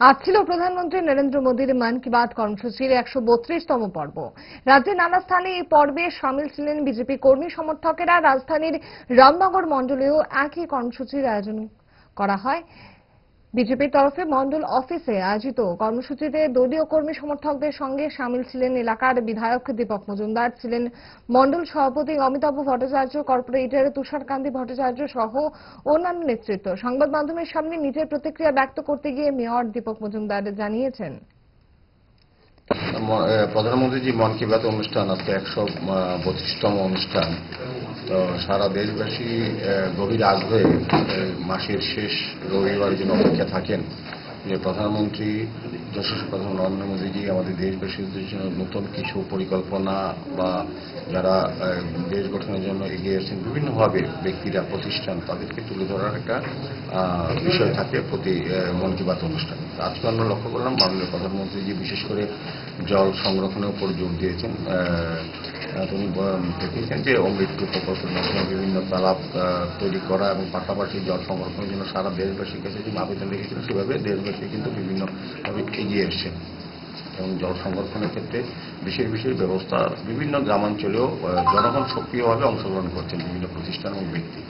আজ ছিল প্রধানমন্ত্রী নরেন্দ্র মোদীর মন কি বাত কর্মসূচির ১৩২তম পর্ব। রাজ্যের নানা স্থানে এই পর্বে সামিল ছিলেন বিজেপি কর্মী সমর্থকেরা। রাজধানীর রামনগর মণ্ডলেও একই কর্মসূচির আয়োজন করা হয়। বিজেপির তরফে মণ্ডল অফিসে আয়োজিত কর্মসূচিতে দলীয় কর্মী সমর্থকদের সঙ্গে সামিল ছিলেন এলাকার বিধায়ক দীপক মজুমদার, ছিলেন মণ্ডল সভাপতি অমিতাভ ভট্টাচার্য, কর্পোরেটর তুষারকান্তি ভট্টাচার্য সহ অন্যান্য নেতৃত্ব। সংবাদ মাধ্যমের সামনে নিজের প্রতিক্রিয়া ব্যক্ত করতে গিয়ে মেয়র দীপক মজুমদার জানিয়েছেন, প্রধানমন্ত্রীজি মন কি বাত অনুষ্ঠান আজকে ১৩২তম অনুষ্ঠান। তো সারা দেশবাসী গভীর আগ্রহে মাসের শেষ রবিবার জন্য অপেক্ষা থাকেন যে প্রধানমন্ত্রী যশস্বী প্রধান নরেন্দ্র মোদীজি আমাদের দেশবাসীদের জন্য নতুন কিছু পরিকল্পনা বা যারা দেশ গঠনের জন্য এগিয়ে এসেছেন বিভিন্নভাবে ব্যক্তিরা, প্রতিষ্ঠান, তাদেরকে তুলে ধরার একটা বিষয় থাকে প্রতি মন কি বাত অনুষ্ঠান। আজকে আমরা লক্ষ্য করলাম মাননীয় প্রধানমন্ত্রীজি বিশেষ করে জল সংরক্ষণের উপর জোর দিয়েছেন। তিনি দেখিয়েছেন যে অমৃত প্রকল্পের মাধ্যমে বিভিন্ন তালাব তৈরি করা এবং পাশাপাশি জল সংরক্ষণের জন্য সারা দেশবাসীর কাছে যে আবেদন রেখেছিলেন সেভাবে দেশবাসী কিন্তু বিভিন্নভাবে এগিয়ে এসছেন এবং জল সংরক্ষণের ক্ষেত্রে বিশেষ বিশেষ ব্যবস্থা বিভিন্ন গ্রামাঞ্চলেও জনগণ সক্রিয়ভাবে অংশগ্রহণ করছেন বিভিন্ন প্রতিষ্ঠান এবং ব্যক্তি।